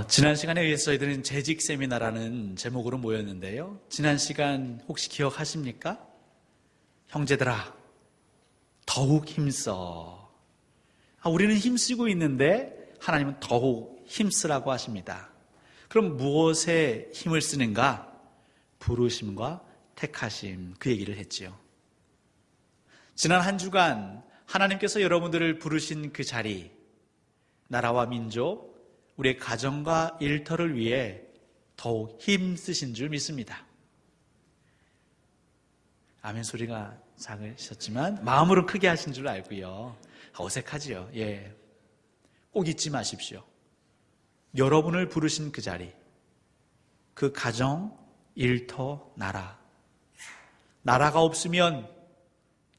지난 시간에 의해서 저희들은 재직 세미나라는 제목으로 모였는데요. 지난 시간 혹시 기억하십니까? 형제들아, 더욱 힘써. 우리는 힘쓰고 있는데 하나님은 더욱 힘쓰라고 하십니다. 그럼 무엇에 힘을 쓰는가? 부르심과 택하심, 그 얘기를 했지요. 지난 한 주간 하나님께서 여러분들을 부르신 그 자리, 나라와 민족, 우리의 가정과 일터를 위해 더욱 힘쓰신 줄 믿습니다. 아멘 소리가 작으셨지만 마음으로 크게 하신 줄 알고요. 어색하지요. 예, 꼭 잊지 마십시오. 여러분을 부르신 그 자리, 그 가정, 일터, 나라가 없으면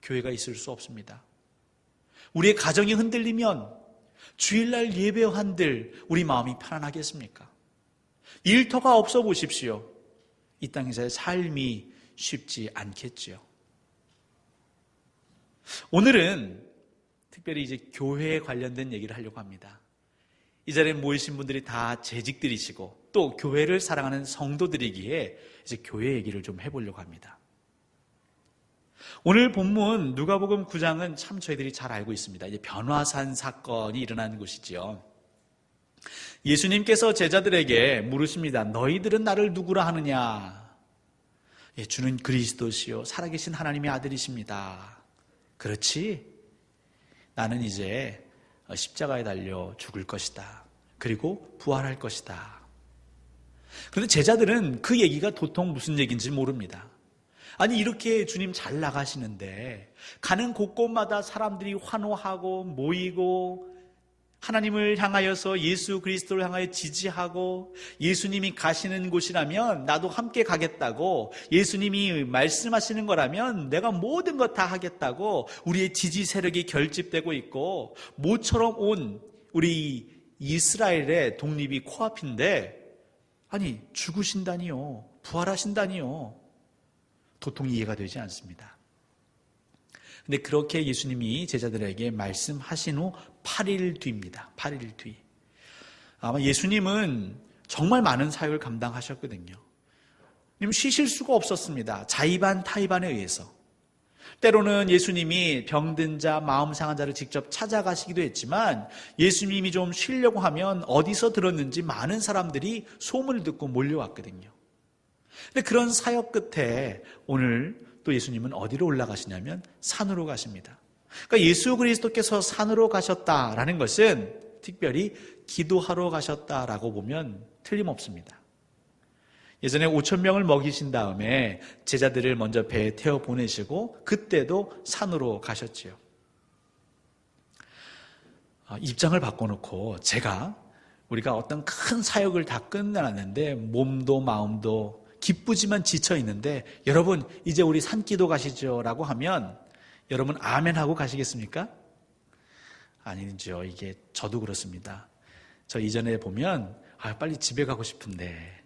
교회가 있을 수 없습니다. 우리의 가정이 흔들리면 주일날 예배한들 우리 마음이 편안하겠습니까? 일터가 없어 보십시오. 이 땅에서의 삶이 쉽지 않겠지요. 오늘은 특별히 이제 교회에 관련된 얘기를 하려고 합니다. 이 자리에 모이신 분들이 다 재직들이시고 또 교회를 사랑하는 성도들이기에 이제 교회 얘기를 좀 해보려고 합니다. 오늘 본문 누가복음 9장은 참 저희들이 잘 알고 있습니다. 이제 변화산 사건이 일어난 곳이지요. 예수님께서 제자들에게 물으십니다. 너희들은 나를 누구라 하느냐? 예, 주는 그리스도시요 살아계신 하나님의 아들이십니다. 그렇지? 나는 이제 십자가에 달려 죽을 것이다. 그리고 부활할 것이다. 그런데 제자들은 그 얘기가 도통 무슨 얘기인지 모릅니다. 아니 이렇게 주님 잘 나가시는데 가는 곳곳마다 사람들이 환호하고 모이고 하나님을 향하여서 예수 그리스도를 향하여 지지하고 예수님이 가시는 곳이라면 나도 함께 가겠다고 예수님이 말씀하시는 거라면 내가 모든 것 다 하겠다고 우리의 지지 세력이 결집되고 있고 모처럼 온 우리 이스라엘의 독립이 코앞인데 아니 죽으신다니요 부활하신다니요 도통 이해가 되지 않습니다. 근데 그렇게 예수님이 제자들에게 말씀하신 후 8일 뒤입니다. 8일 뒤. 아마 예수님은 정말 많은 사역을 감당하셨거든요. 쉬실 수가 없었습니다. 자의반 타의반에 의해서. 때로는 예수님이 병든 자, 마음 상한 자를 직접 찾아가시기도 했지만 예수님이 좀 쉬려고 하면 어디서 들었는지 많은 사람들이 소문을 듣고 몰려왔거든요. 근데 그런 사역 끝에 오늘 또 예수님은 어디로 올라가시냐면 산으로 가십니다. 그러니까 예수 그리스도께서 산으로 가셨다라는 것은 특별히 기도하러 가셨다라고 보면 틀림없습니다. 예전에 5,000명을 먹이신 다음에 제자들을 먼저 배에 태워 보내시고 그때도 산으로 가셨지요. 입장을 바꿔놓고 우리가 어떤 큰 사역을 다 끝내놨는데 몸도 마음도 기쁘지만 지쳐 있는데 여러분 이제 우리 산기도 가시죠 라고 하면 여러분 아멘 하고 가시겠습니까? 아니죠. 이게 저도 그렇습니다. 저 이전에 보면 빨리 집에 가고 싶은데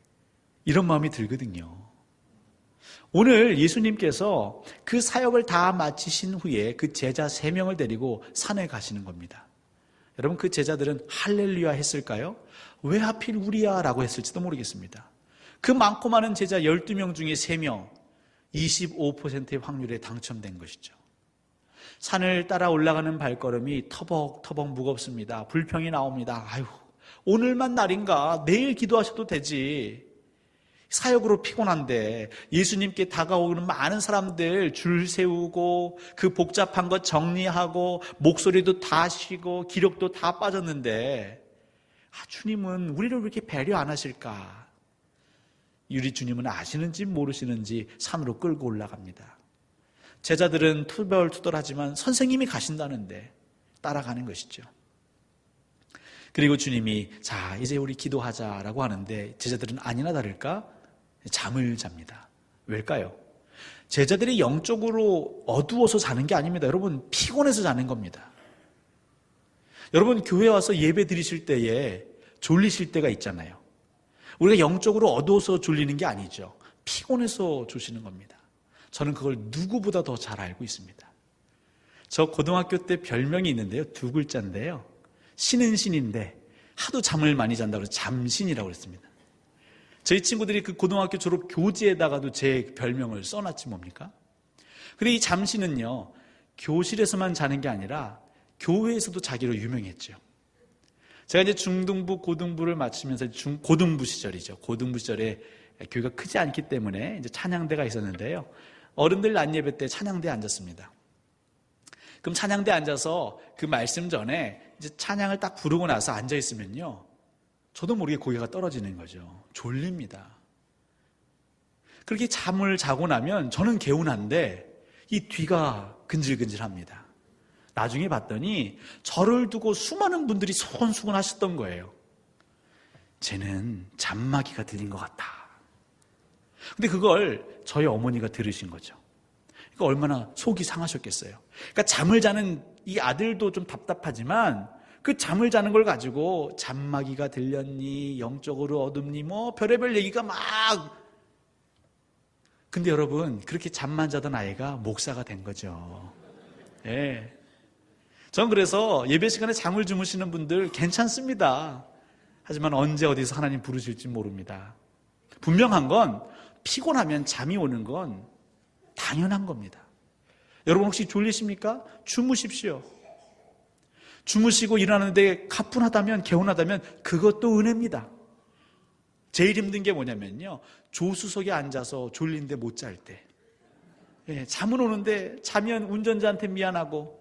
이런 마음이 들거든요. 오늘 예수님께서 그 사역을 다 마치신 후에 그 제자 3명을 데리고 산에 가시는 겁니다. 여러분 그 제자들은 할렐루야 했을까요? 왜 하필 우리야 라고 했을지도 모르겠습니다. 그 많고 많은 제자 12명 중에 3명, 25%의 확률에 당첨된 것이죠. 산을 따라 올라가는 발걸음이 터벅터벅 무겁습니다. 불평이 나옵니다. 아유, 오늘만 날인가? 내일 기도하셔도 되지. 사역으로 피곤한데 예수님께 다가오는 많은 사람들 줄 세우고 그 복잡한 것 정리하고 목소리도 다 쉬고 기력도 다 빠졌는데 주님은 우리를 왜 이렇게 배려 안 하실까? 우리 주님은 아시는지 모르시는지 산으로 끌고 올라갑니다. 제자들은 투덜투덜하지만 선생님이 가신다는데 따라가는 것이죠. 그리고 주님이 자 이제 우리 기도하자라고 하는데 제자들은 아니나 다를까 잠을 잡니다. 왜일까요? 제자들이 영적으로 어두워서 자는 게 아닙니다. 여러분 피곤해서 자는 겁니다. 여러분 교회 와서 예배 드리실 때에 졸리실 때가 있잖아요. 우리가 영적으로 어두워서 졸리는 게 아니죠. 피곤해서 조시는 겁니다. 저는 그걸 누구보다 더 잘 알고 있습니다. 저 고등학교 때 별명이 있는데요. 2글자인데요. 신은 신인데 하도 잠을 많이 잔다고 해서 잠신이라고 그랬습니다. 저희 친구들이 그 고등학교 졸업 교지에다가도 제 별명을 써놨지 뭡니까? 근데 이 잠신은요, 교실에서만 자는 게 아니라 교회에서도 자기로 유명했죠. 제가 이제 중등부, 고등부를 마치면서 고등부 시절이죠. 고등부 시절에 교회가 크지 않기 때문에 이제 찬양대가 있었는데요. 어른들 낮예배 때 찬양대에 앉았습니다. 그럼 찬양대에 앉아서 그 말씀 전에 이제 찬양을 딱 부르고 나서 앉아 있으면요, 저도 모르게 고개가 떨어지는 거죠. 졸립니다. 그렇게 잠을 자고 나면 저는 개운한데 이 뒤가 근질근질합니다. 나중에 봤더니 저를 두고 수많은 분들이 소곤소곤 하셨던 거예요. 쟤는 잠마귀가 들린 것 같다. 근데 그걸 저희 어머니가 들으신 거죠. 그러니까 얼마나 속이 상하셨겠어요. 그러니까 잠을 자는 이 아들도 좀 답답하지만 그 잠을 자는 걸 가지고 잠마귀가 들렸니, 영적으로 어둡니, 뭐 별의별 얘기가 막. 근데 여러분, 그렇게 잠만 자던 아이가 목사가 된 거죠. 예. 전 그래서 예배 시간에 잠을 주무시는 분들 괜찮습니다. 하지만 언제 어디서 하나님 부르실지 모릅니다. 분명한 건 피곤하면 잠이 오는 건 당연한 겁니다. 여러분 혹시 졸리십니까? 주무십시오. 주무시고 일어나는데 가뿐하다면, 개운하다면 그것도 은혜입니다. 제일 힘든 게 뭐냐면요, 조수석에 앉아서 졸린데 못 잘 때. 예, 잠은 오는데 자면 운전자한테 미안하고,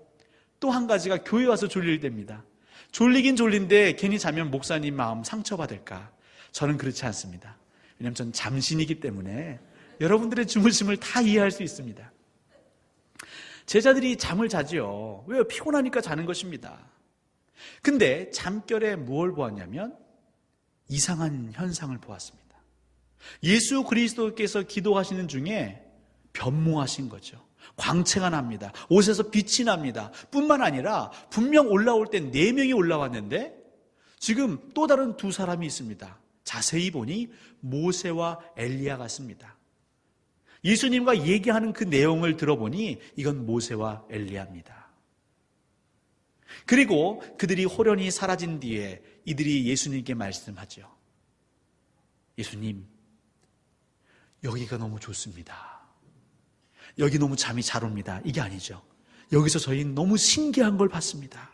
또 한 가지가 교회 와서 졸릴 때입니다. 졸리긴 졸린데 괜히 자면 목사님 마음 상처받을까? 저는 그렇지 않습니다. 왜냐하면 저는 잠신이기 때문에 여러분들의 주무심을 다 이해할 수 있습니다. 제자들이 잠을 자지요. 왜요? 피곤하니까 자는 것입니다. 근데 잠결에 무엇을 보았냐면 이상한 현상을 보았습니다. 예수 그리스도께서 기도하시는 중에 변모하신 거죠. 광채가 납니다. 옷에서 빛이 납니다. 뿐만 아니라 분명 올라올 때 4명이 올라왔는데 지금 또 다른 2사람이 있습니다. 자세히 보니 모세와 엘리야 같습니다. 예수님과 얘기하는 그 내용을 들어보니 이건 모세와 엘리야입니다. 그리고 그들이 호련히 사라진 뒤에 이들이 예수님께 말씀하죠. 예수님, 여기가 너무 좋습니다. 여기 너무 잠이 잘 옵니다. 이게 아니죠. 여기서 저희는 너무 신기한 걸 봤습니다.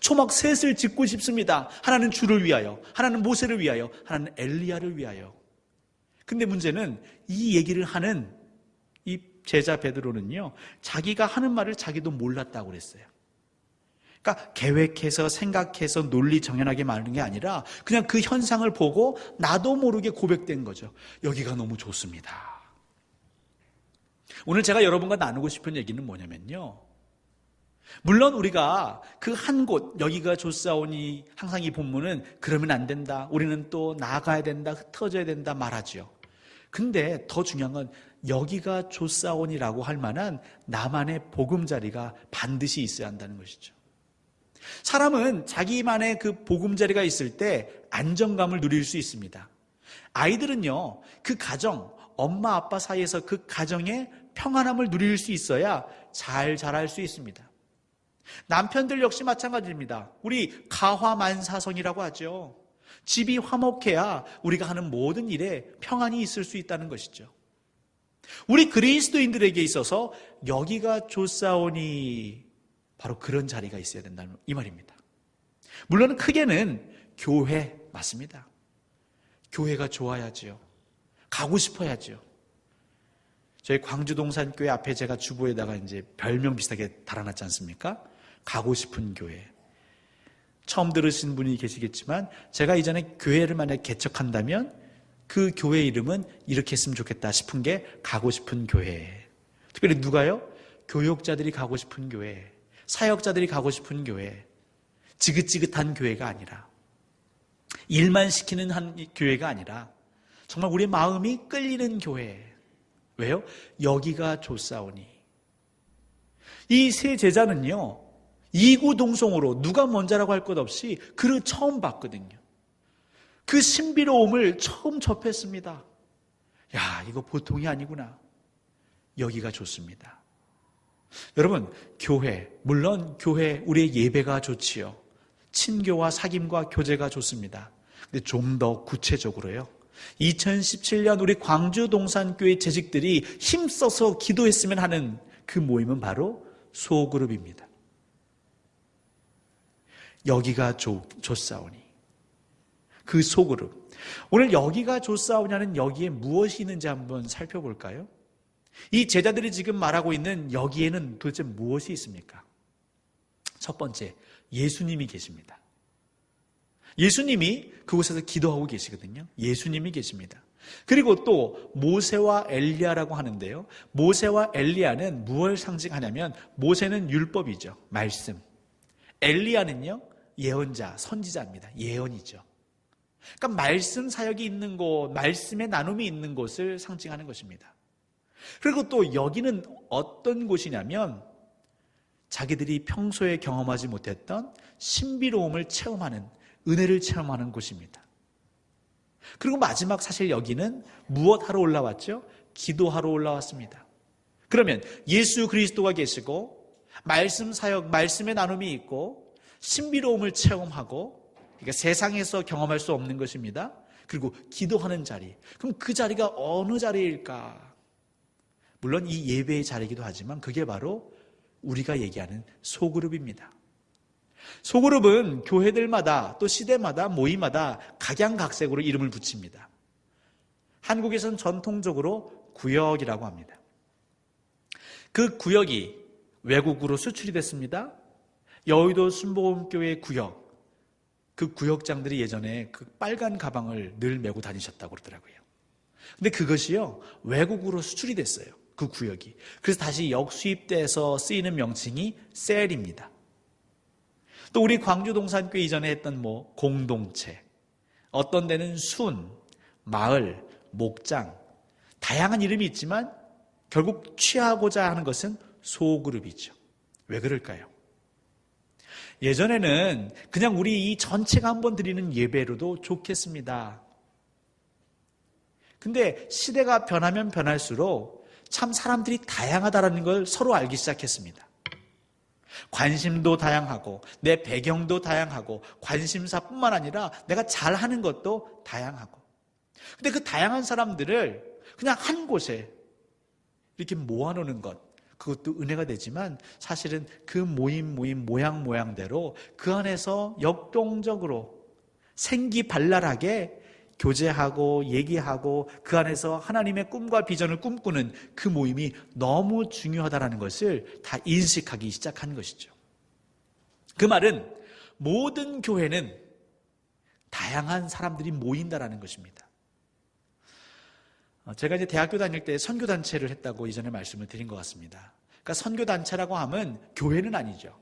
초막 셋을 짓고 싶습니다. 하나는 주를 위하여, 하나는 모세를 위하여, 하나는 엘리야를 위하여. 근데 문제는 이 얘기를 하는 이 제자 베드로는요, 자기가 하는 말을 자기도 몰랐다고 그랬어요. 그러니까 계획해서 생각해서 논리 정연하게 말하는 게 아니라 그냥 그 현상을 보고 나도 모르게 고백된 거죠. 여기가 너무 좋습니다. 오늘 제가 여러분과 나누고 싶은 얘기는 뭐냐면요, 물론 우리가 그 한 곳, 여기가 좋사오니 항상 이 본문은 그러면 안 된다, 우리는 또 나아가야 된다, 흩어져야 된다 말하죠. 근데 더 중요한 건 여기가 좋사오니라고 할 만한 나만의 보금자리가 반드시 있어야 한다는 것이죠. 사람은 자기만의 그 보금자리가 있을 때 안정감을 누릴 수 있습니다. 아이들은요, 그 가정, 엄마 아빠 사이에서 그 가정의 평안함을 누릴 수 있어야 잘 자랄 수 있습니다. 남편들 역시 마찬가지입니다. 우리 가화만사성이라고 하죠. 집이 화목해야 우리가 하는 모든 일에 평안이 있을 수 있다는 것이죠. 우리 그리스도인들에게 있어서 여기가 좋사오니 바로 그런 자리가 있어야 된다는 이 말입니다. 물론 크게는 교회 맞습니다. 교회가 좋아야지요. 가고 싶어야죠. 저희 광주동산교회 앞에 제가 주보에다가 이제 별명 비슷하게 달아놨지 않습니까? 가고 싶은 교회. 처음 들으신 분이 계시겠지만 제가 이전에 교회를 만약에 개척한다면 그 교회 이름은 이렇게 했으면 좋겠다 싶은 게 가고 싶은 교회. 특별히 누가요? 교역자들이 가고 싶은 교회, 사역자들이 가고 싶은 교회, 지긋지긋한 교회가 아니라, 일만 시키는 한 교회가 아니라 정말 우리의 마음이 끌리는 교회. 왜요? 여기가 좋사오니. 이 세 제자는요, 이구동성으로 누가 먼저라고 할 것 없이 그를 처음 봤거든요. 그 신비로움을 처음 접했습니다. 야, 이거 보통이 아니구나. 여기가 좋습니다. 여러분, 교회, 물론 교회, 우리의 예배가 좋지요. 친교와 사귐과 교제가 좋습니다. 근데 좀 더 구체적으로요. 2017년 우리 광주 동산교회 재직들이 힘써서 기도했으면 하는 그 모임은 바로 소그룹입니다. 여기가 좋사오니. 그 소그룹. 오늘 여기가 좋사오냐는 여기에 무엇이 있는지 한번 살펴볼까요? 이 제자들이 지금 말하고 있는 여기에는 도대체 무엇이 있습니까? 첫 번째, 예수님이 계십니다. 예수님이 그곳에서 기도하고 계시거든요. 예수님이 계십니다. 그리고 또 모세와 엘리야라고 하는데요. 모세와 엘리야는 무엇을 상징하냐면 모세는 율법이죠. 말씀. 엘리야는요. 예언자, 선지자입니다. 예언이죠. 그러니까 말씀 사역이 있는 곳, 말씀의 나눔이 있는 곳을 상징하는 것입니다. 그리고 또 여기는 어떤 곳이냐면 자기들이 평소에 경험하지 못했던 신비로움을 체험하는, 은혜를 체험하는 곳입니다. 그리고 마지막 사실 여기는 무엇 하러 올라왔죠? 기도하러 올라왔습니다. 그러면 예수 그리스도가 계시고 말씀 사역, 말씀의 나눔이 있고 신비로움을 체험하고, 그러니까 세상에서 경험할 수 없는 것입니다. 그리고 기도하는 자리. 그럼 그 자리가 어느 자리일까? 물론 이 예배의 자리이기도 하지만 그게 바로 우리가 얘기하는 소그룹입니다. 소그룹은 교회들마다 또 시대마다 모임마다 각양각색으로 이름을 붙입니다. 한국에서는 전통적으로 구역이라고 합니다. 그 구역이 외국으로 수출이 됐습니다. 여의도 순복음교회 구역, 그 구역장들이 예전에 그 빨간 가방을 늘 메고 다니셨다고 그러더라고요. 근데 그것이요, 외국으로 수출이 됐어요. 그 구역이. 그래서 다시 역수입돼서 쓰이는 명칭이 셀입니다. 또 우리 광주 동산교회 이전에 했던 공동체, 어떤 데는 순, 마을, 목장, 다양한 이름이 있지만 결국 취하고자 하는 것은 소그룹이죠. 왜 그럴까요? 예전에는 그냥 우리 이 전체가 한번 드리는 예배로도 좋겠습니다. 근데 시대가 변하면 변할수록 참 사람들이 다양하다는 걸 서로 알기 시작했습니다. 관심도 다양하고 내 배경도 다양하고 관심사뿐만 아니라 내가 잘하는 것도 다양하고, 근데 그 다양한 사람들을 그냥 한 곳에 이렇게 모아놓는 것, 그것도 은혜가 되지만 사실은 그 모양대로 그 안에서 역동적으로 생기발랄하게 교제하고 얘기하고 그 안에서 하나님의 꿈과 비전을 꿈꾸는 그 모임이 너무 중요하다는 것을 다 인식하기 시작한 것이죠. 그 말은 모든 교회는 다양한 사람들이 모인다라는 것입니다. 제가 이제 대학교 다닐 때 선교단체를 했다고 이전에 말씀을 드린 것 같습니다. 그러니까 선교단체라고 하면 교회는 아니죠.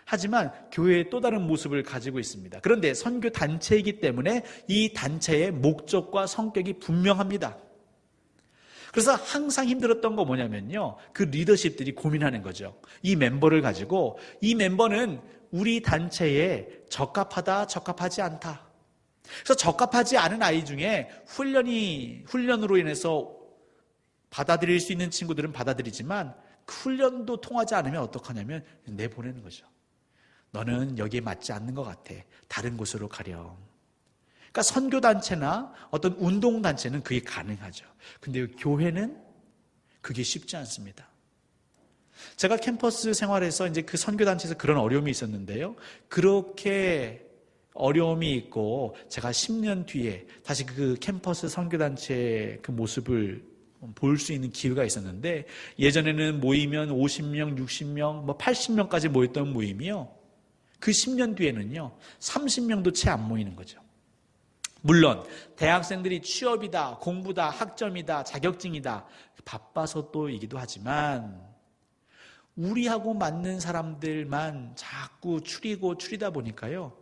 하지만 교회의 또 다른 모습을 가지고 있습니다. 그런데 선교단체이기 때문에 이 단체의 목적과 성격이 분명합니다. 그래서 항상 힘들었던 거 뭐냐면요, 그 리더십들이 고민하는 거죠. 이 멤버를 가지고 이 멤버는 우리 단체에 적합하다, 적합하지 않다. 그래서 적합하지 않은 아이 중에 훈련으로 인해서 받아들일 수 있는 친구들은 받아들이지만 그 훈련도 통하지 않으면 어떡하냐면 내보내는 거죠. 너는 여기에 맞지 않는 것 같아. 다른 곳으로 가렴. 그러니까 선교단체나 어떤 운동단체는 그게 가능하죠. 근데 교회는 그게 쉽지 않습니다. 제가 캠퍼스 생활에서 이제 그 선교단체에서 그런 어려움이 있었는데요. 그렇게 어려움이 있고 제가 10년 뒤에 다시 그 캠퍼스 선교단체의 그 모습을 볼 수 있는 기회가 있었는데, 예전에는 모이면 50명, 60명, 80명까지 모였던 모임이요, 그 10년 뒤에는요 30명도 채 안 모이는 거죠. 물론 대학생들이 취업이다, 공부다, 학점이다, 자격증이다 바빠서 또이기도 하지만 우리하고 맞는 사람들만 자꾸 추리다 보니까요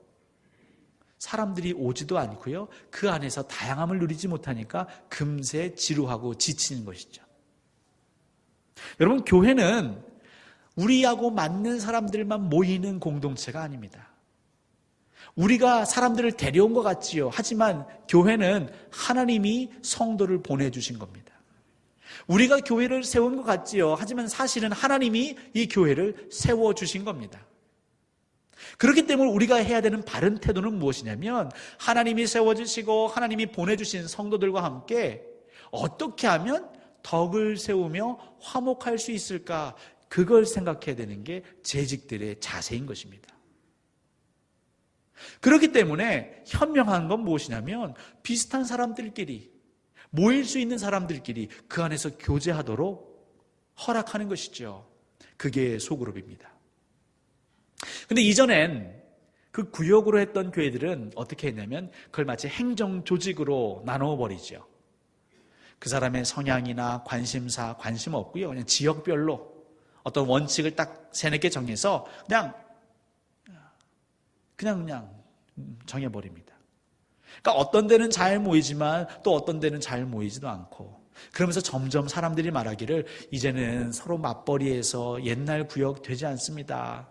사람들이 오지도 않고요, 그 안에서 다양함을 누리지 못하니까 금세 지루하고 지치는 것이죠. 여러분, 교회는 우리하고 맞는 사람들만 모이는 공동체가 아닙니다. 우리가 사람들을 데려온 것 같지요. 하지만 교회는 하나님이 성도를 보내주신 겁니다. 우리가 교회를 세운 것 같지요. 하지만 사실은 하나님이 이 교회를 세워주신 겁니다. 그렇기 때문에 우리가 해야 되는 바른 태도는 무엇이냐면 하나님이 세워주시고 하나님이 보내주신 성도들과 함께 어떻게 하면 덕을 세우며 화목할 수 있을까, 그걸 생각해야 되는 게 재직들의 자세인 것입니다. 그렇기 때문에 현명한 건 무엇이냐면 비슷한 사람들끼리, 모일 수 있는 사람들끼리 그 안에서 교제하도록 허락하는 것이죠. 그게 소그룹입니다. 근데 이전엔 그 구역으로 했던 교회들은 어떻게 했냐면 그걸 마치 행정 조직으로 나눠버리죠. 그 사람의 성향이나 관심사, 관심 없고요. 그냥 지역별로 어떤 원칙을 딱 세네 개 정해서 그냥 정해버립니다. 그러니까 어떤 데는 잘 모이지만 또 어떤 데는 잘 모이지도 않고, 그러면서 점점 사람들이 말하기를 이제는 서로 맞벌이해서 옛날 구역 되지 않습니다.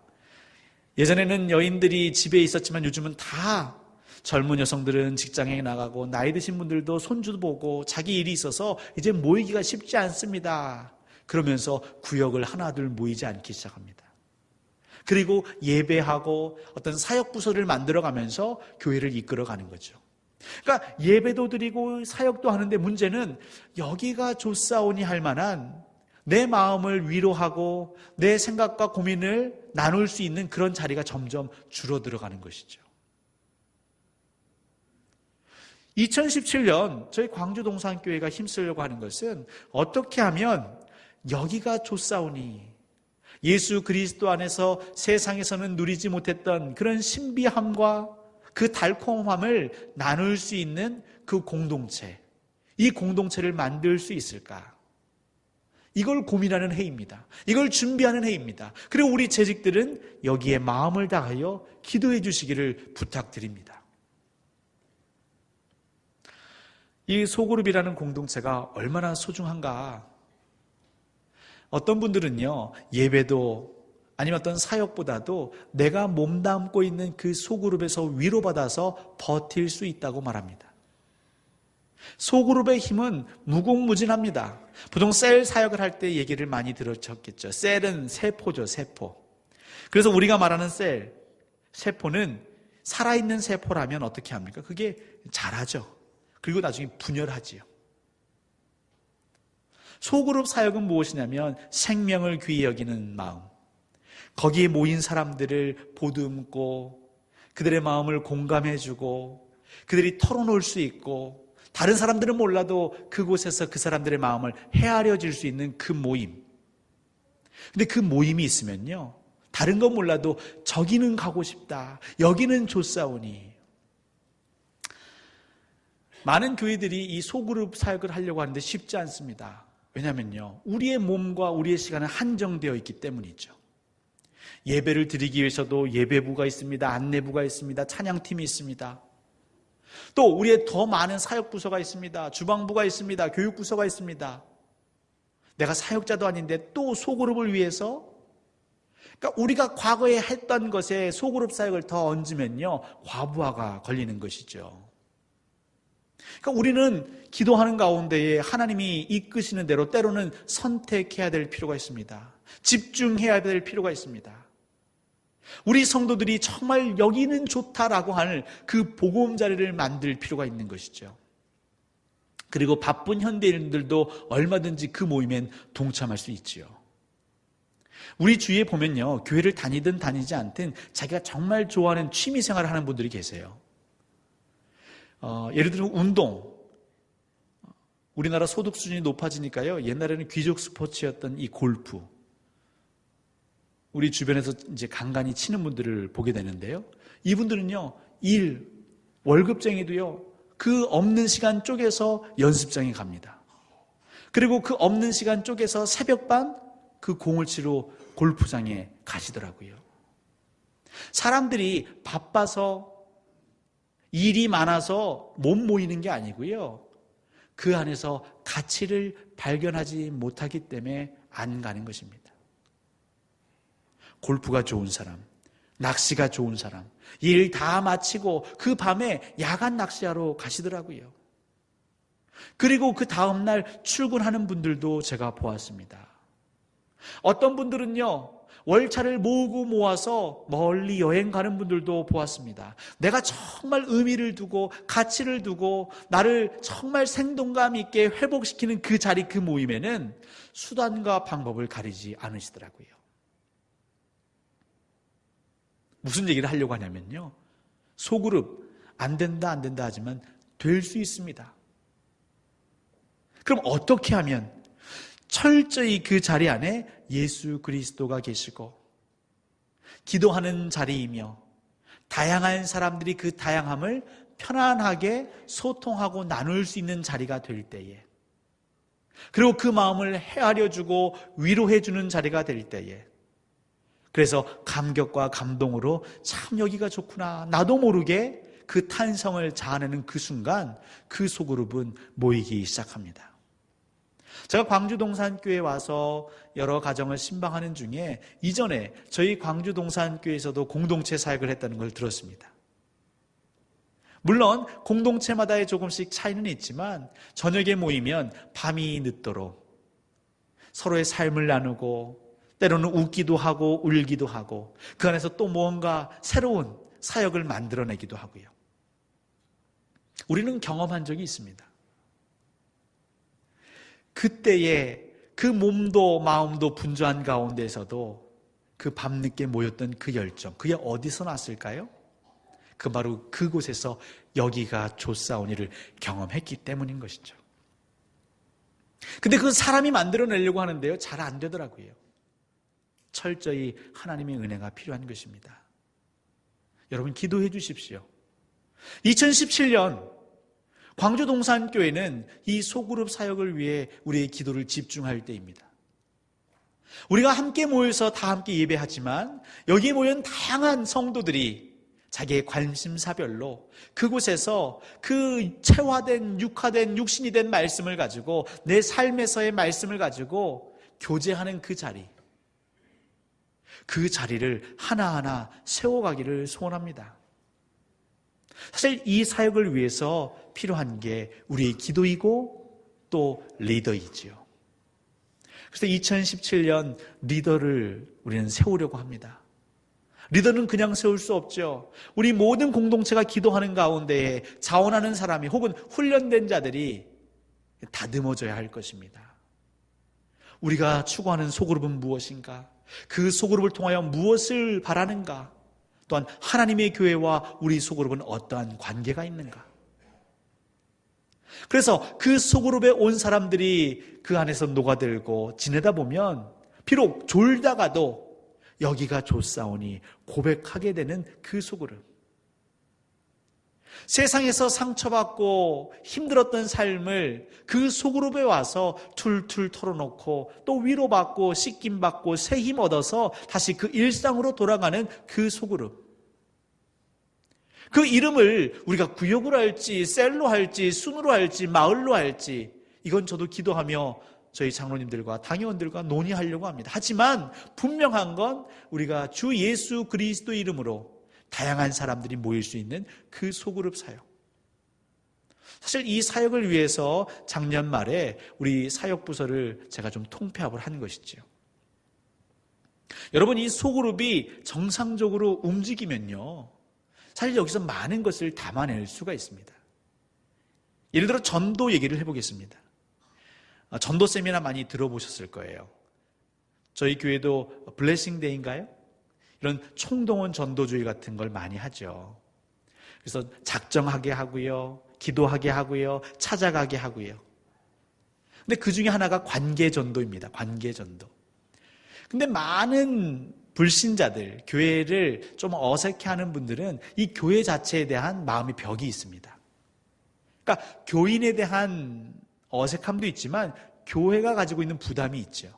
예전에는 여인들이 집에 있었지만 요즘은 다 젊은 여성들은 직장에 나가고 나이 드신 분들도 손주도 보고 자기 일이 있어서 이제 모이기가 쉽지 않습니다. 그러면서 구역을 하나둘 모이지 않기 시작합니다. 그리고 예배하고 어떤 사역부서를 만들어가면서 교회를 이끌어가는 거죠. 그러니까 예배도 드리고 사역도 하는데 문제는 여기가 좋사오니 할 만한 내 마음을 위로하고 내 생각과 고민을 나눌 수 있는 그런 자리가 점점 줄어들어가는 것이죠. 2017년 저희 광주 동산교회가 힘쓰려고 하는 것은 어떻게 하면 여기가 좋사오니, 예수 그리스도 안에서 세상에서는 누리지 못했던 그런 신비함과 그 달콤함을 나눌 수 있는 그 공동체, 이 공동체를 만들 수 있을까? 이걸 고민하는 회의입니다. 이걸 준비하는 회의입니다. 그리고 우리 재직들은 여기에 마음을 다하여 기도해 주시기를 부탁드립니다. 이 소그룹이라는 공동체가 얼마나 소중한가. 어떤 분들은요, 예배도 아니면 어떤 사역보다도 내가 몸담고 있는 그 소그룹에서 위로받아서 버틸 수 있다고 말합니다. 소그룹의 힘은 무궁무진합니다. 보통 셀 사역을 할 때 얘기를 많이 들으셨겠죠. 셀은 세포죠, 세포. 그래서 우리가 말하는 셀, 세포는 살아있는 세포라면 어떻게 합니까? 그게 자라죠. 그리고 나중에 분열하지요. 소그룹 사역은 무엇이냐면 생명을 귀히 여기는 마음, 거기에 모인 사람들을 보듬고 그들의 마음을 공감해주고 그들이 털어놓을 수 있고, 다른 사람들은 몰라도 그곳에서 그 사람들의 마음을 헤아려질 수 있는 그 모임. 근데 그 모임이 있으면요, 다른 건 몰라도 저기는 가고 싶다, 여기는 좋사오니. 많은 교회들이 이 소그룹 사역을 하려고 하는데 쉽지 않습니다. 왜냐면요, 우리의 몸과 우리의 시간은 한정되어 있기 때문이죠. 예배를 드리기 위해서도 예배부가 있습니다. 안내부가 있습니다. 찬양팀이 있습니다. 또 우리의 더 많은 사역부서가 있습니다. 주방부가 있습니다. 교육부서가 있습니다. 내가 사역자도 아닌데 또 소그룹을 위해서, 그러니까 우리가 과거에 했던 것에 소그룹 사역을 더 얹으면요, 과부하가 걸리는 것이죠. 그러니까 우리는 기도하는 가운데에 하나님이 이끄시는 대로 때로는 선택해야 될 필요가 있습니다. 집중해야 될 필요가 있습니다. 우리 성도들이 정말 여기는 좋다라고 하는 그 복음 자리를 만들 필요가 있는 것이죠. 그리고 바쁜 현대인들도 얼마든지 그 모임엔 동참할 수 있지요. 우리 주위에 보면요, 교회를 다니든 다니지 않든 자기가 정말 좋아하는 취미 생활을 하는 분들이 계세요. 예를 들어 운동. 우리나라 소득 수준이 높아지니까요, 옛날에는 귀족 스포츠였던 이 골프, 우리 주변에서 이제 간간히 치는 분들을 보게 되는데요, 이분들은요, 월급쟁이도요, 그 없는 시간 쪼개서 연습장에 갑니다. 그리고 그 없는 시간 쪼개서 새벽반 그 공을 치러 골프장에 가시더라고요. 사람들이 바빠서 일이 많아서 못 모이는 게 아니고요, 그 안에서 가치를 발견하지 못하기 때문에 안 가는 것입니다. 골프가 좋은 사람, 낚시가 좋은 사람, 일 다 마치고 그 밤에 야간 낚시하러 가시더라고요. 그리고 그 다음날 출근하는 분들도 제가 보았습니다. 어떤 분들은요, 월차를 모으고 모아서 멀리 여행 가는 분들도 보았습니다. 내가 정말 의미를 두고 가치를 두고 나를 정말 생동감 있게 회복시키는 그 자리, 그 모임에는 수단과 방법을 가리지 않으시더라고요. 무슨 얘기를 하려고 하냐면요, 소그룹 안 된다 하지만 될 수 있습니다. 그럼 어떻게 하면 철저히 그 자리 안에 예수 그리스도가 계시고 기도하는 자리이며 다양한 사람들이 그 다양함을 편안하게 소통하고 나눌 수 있는 자리가 될 때에, 그리고 그 마음을 헤아려주고 위로해주는 자리가 될 때에, 그래서 감격과 감동으로 참 여기가 좋구나, 나도 모르게 그 탄성을 자아내는 그 순간 그 소그룹은 모이기 시작합니다. 제가 광주 동산교회에 와서 여러 가정을 신방하는 중에 이전에 저희 광주 동산교회에서도 공동체 사역을 했다는 걸 들었습니다. 물론 공동체마다의 조금씩 차이는 있지만 저녁에 모이면 밤이 늦도록 서로의 삶을 나누고 때로는 웃기도 하고 울기도 하고 그 안에서 또 무언가 새로운 사역을 만들어내기도 하고요. 우리는 경험한 적이 있습니다. 그때에 그 몸도 마음도 분주한 가운데서도 그 밤늦게 모였던 그 열정, 그게 어디서 났을까요? 그 바로 그곳에서 여기가 좋사오니를 경험했기 때문인 것이죠. 근데 그 사람이 만들어내려고 하는데요, 잘 안 되더라고요. 철저히 하나님의 은혜가 필요한 것입니다. 여러분 기도해 주십시오. 2017년 광주 동산교회는 이 소그룹 사역을 위해 우리의 기도를 집중할 때입니다. 우리가 함께 모여서 다 함께 예배하지만 여기에 모인 다양한 성도들이 자기의 관심사별로 그곳에서 그 체화된 육화된 육신이 된 말씀을 가지고 내 삶에서의 말씀을 가지고 교제하는 그 자리, 그 자리를 하나하나 세워가기를 소원합니다. 사실 이 사역을 위해서 필요한 게 우리의 기도이고 또 리더이지요. 그래서 2017년 리더를 우리는 세우려고 합니다. 리더는 그냥 세울 수 없죠. 우리 모든 공동체가 기도하는 가운데에 자원하는 사람이 혹은 훈련된 자들이 다듬어져야 할 것입니다. 우리가 추구하는 소그룹은 무엇인가? 그 소그룹을 통하여 무엇을 바라는가? 또한 하나님의 교회와 우리 소그룹은 어떠한 관계가 있는가? 그래서 그 소그룹에 온 사람들이 그 안에서 녹아들고 지내다 보면 비록 졸다가도 여기가 좋사오니 고백하게 되는 그 소그룹. 세상에서 상처받고 힘들었던 삶을 그 소그룹에 와서 툴툴 털어놓고 또 위로받고 씻김받고 새 힘 얻어서 다시 그 일상으로 돌아가는 그 소그룹. 그 이름을 우리가 구역으로 할지 셀로 할지 순으로 할지 마을로 할지 이건 저도 기도하며 저희 장로님들과 당회원들과 논의하려고 합니다. 하지만 분명한 건 우리가 주 예수 그리스도 이름으로 다양한 사람들이 모일 수 있는 그 소그룹 사역. 사실 이 사역을 위해서 작년 말에 우리 사역부서를 제가 좀 통폐합을 한 것이죠. 여러분, 이 소그룹이 정상적으로 움직이면요, 사실 여기서 많은 것을 담아낼 수가 있습니다. 예를 들어 전도 얘기를 해보겠습니다. 전도 세미나 많이 들어보셨을 거예요. 저희 교회도 블레싱데이인가요? 이런 총동원 전도주의 같은 걸 많이 하죠. 그래서 작정하게 하고요, 기도하게 하고요, 찾아가게 하고요. 근데 그 중에 하나가 관계전도입니다. 관계전도. 근데 많은 불신자들, 교회를 좀 어색해하는 분들은 이 교회 자체에 대한 마음의 벽이 있습니다. 그러니까 교인에 대한 어색함도 있지만 교회가 가지고 있는 부담이 있죠.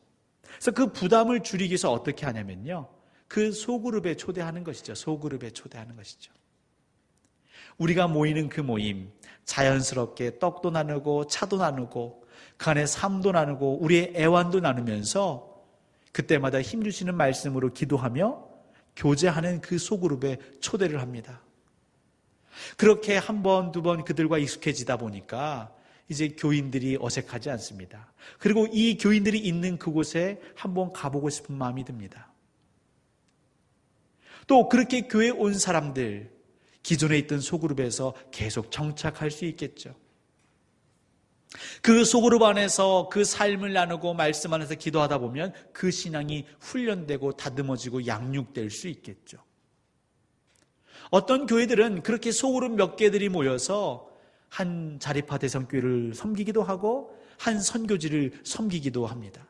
그래서 그 부담을 줄이기 위해서 어떻게 하냐면요, 그 소그룹에 초대하는 것이죠. 소그룹에 초대하는 것이죠. 우리가 모이는 그 모임, 자연스럽게 떡도 나누고 차도 나누고 그 안에 삶도 나누고 우리의 애완도 나누면서 그때마다 힘주시는 말씀으로 기도하며 교제하는 그 소그룹에 초대를 합니다. 그렇게 한 번, 두 번 그들과 익숙해지다 보니까 이제 교인들이 어색하지 않습니다. 그리고 이 교인들이 있는 그곳에 한번 가보고 싶은 마음이 듭니다. 또 그렇게 교회에 온 사람들, 기존에 있던 소그룹에서 계속 정착할 수 있겠죠. 그 소그룹 안에서 그 삶을 나누고 말씀 안에서 기도하다 보면 그 신앙이 훈련되고 다듬어지고 양육될 수 있겠죠. 어떤 교회들은 그렇게 소그룹 몇 개들이 모여서 한 자립파 대성교회를 섬기기도 하고 한 선교지를 섬기기도 합니다.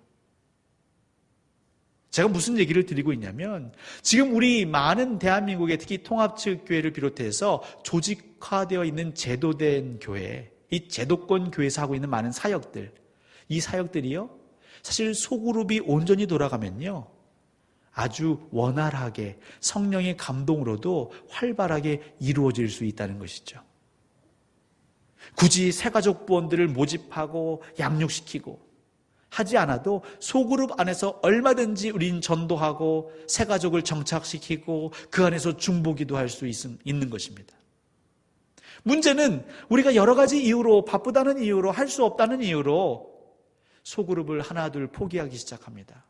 제가 무슨 얘기를 드리고 있냐면 지금 우리 많은 대한민국의 특히 통합측교회를 비롯해서 조직화되어 있는 제도된 교회, 이 제도권 교회에서 하고 있는 많은 사역들, 이 사역들이요 사실 소그룹이 온전히 돌아가면요 아주 원활하게 성령의 감동으로도 활발하게 이루어질 수 있다는 것이죠. 굳이 새가족 부원들을 모집하고 양육시키고 하지 않아도 소그룹 안에서 얼마든지 우린 전도하고 새가족을 정착시키고 그 안에서 중보기도 할 수 있는 것입니다. 문제는 우리가 여러 가지 이유로, 바쁘다는 이유로, 할 수 없다는 이유로 소그룹을 하나 둘 포기하기 시작합니다.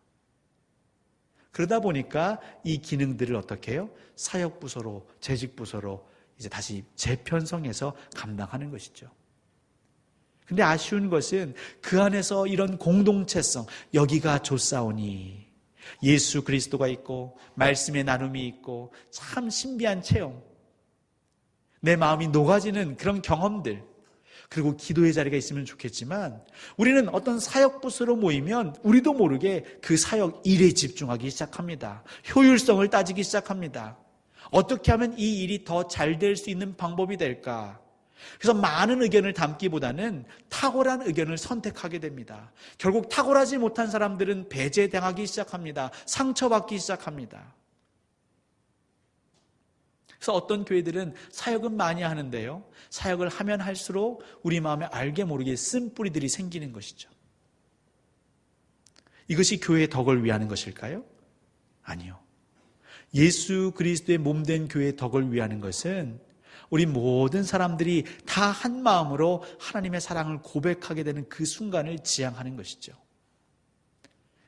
그러다 보니까 이 기능들을 어떻게 해요? 사역부서로, 재직부서로 이제 다시 재편성해서 감당하는 것이죠. 근데 아쉬운 것은 그 안에서 이런 공동체성, 여기가 좋사오니 예수 그리스도가 있고 말씀의 나눔이 있고 참 신비한 체험, 내 마음이 녹아지는 그런 경험들, 그리고 기도의 자리가 있으면 좋겠지만 우리는 어떤 사역부서로 모이면 우리도 모르게 그 사역 일에 집중하기 시작합니다. 효율성을 따지기 시작합니다. 어떻게 하면 이 일이 더 잘 될 수 있는 방법이 될까? 그래서 많은 의견을 담기보다는 탁월한 의견을 선택하게 됩니다. 결국 탁월하지 못한 사람들은 배제당하기 시작합니다. 상처받기 시작합니다. 그래서 어떤 교회들은 사역은 많이 하는데요, 사역을 하면 할수록 우리 마음에 알게 모르게 쓴뿌리들이 생기는 것이죠. 이것이 교회의 덕을 위하는 것일까요? 아니요. 예수 그리스도의 몸된 교회의 덕을 위하는 것은 우리 모든 사람들이 다 한 마음으로 하나님의 사랑을 고백하게 되는 그 순간을 지향하는 것이죠.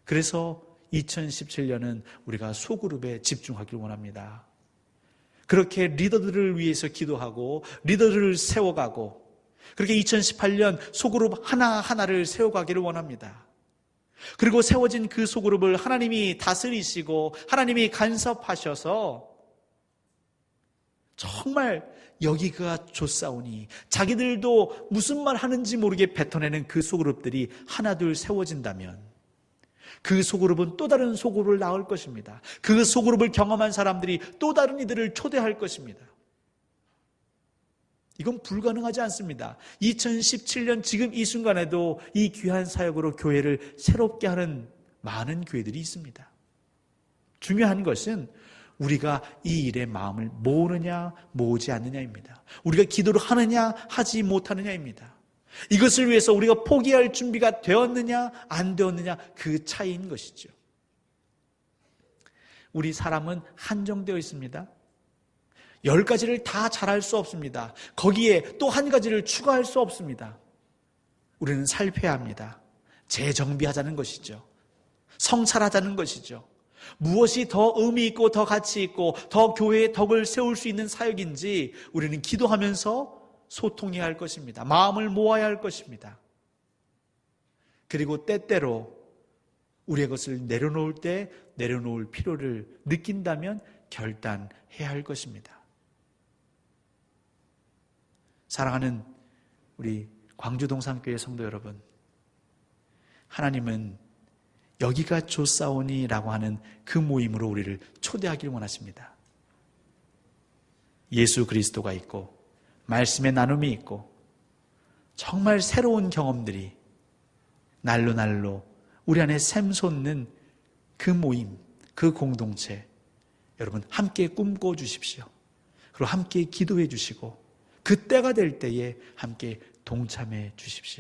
그래서 2017년은 우리가 소그룹에 집중하길 원합니다. 그렇게 리더들을 위해서 기도하고 리더들을 세워가고 그렇게 2018년 소그룹 하나하나를 세워가기를 원합니다. 그리고 세워진 그 소그룹을 하나님이 다스리시고 하나님이 간섭하셔서 정말 여기가 좋사오니 자기들도 무슨 말 하는지 모르게 뱉어내는 그 소그룹들이 하나둘 세워진다면 그 소그룹은 또 다른 소그룹을 낳을 것입니다. 그 소그룹을 경험한 사람들이 또 다른 이들을 초대할 것입니다. 이건 불가능하지 않습니다. 2017년 지금 이 순간에도 이 귀한 사역으로 교회를 새롭게 하는 많은 교회들이 있습니다. 중요한 것은 우리가 이 일에 마음을 모으느냐 모으지 않느냐입니다. 우리가 기도를 하느냐 하지 못하느냐입니다. 이것을 위해서 우리가 포기할 준비가 되었느냐 안 되었느냐 그 차이인 것이죠. 우리 사람은 한정되어 있습니다. 10가지를 다 잘할 수 없습니다. 거기에 또 한 가지를 추가할 수 없습니다. 우리는 살펴야 합니다. 재정비하자는 것이죠. 성찰하자는 것이죠. 무엇이 더 의미 있고 더 가치 있고 더 교회의 덕을 세울 수 있는 사역인지 우리는 기도하면서 소통해야 할 것입니다. 마음을 모아야 할 것입니다. 그리고 때때로 우리의 것을 내려놓을 때 내려놓을 필요를 느낀다면 결단해야 할 것입니다. 사랑하는 우리 광주동산교회 성도 여러분, 하나님은 여기가 좋사오니라고 하는 그 모임으로 우리를 초대하길 원하십니다. 예수 그리스도가 있고 말씀의 나눔이 있고 정말 새로운 경험들이 날로 날로 우리 안에 샘솟는 그 모임, 그 공동체, 여러분 함께 꿈꿔 주십시오. 그리고 함께 기도해 주시고 그 때가 될 때에 함께 동참해 주십시오.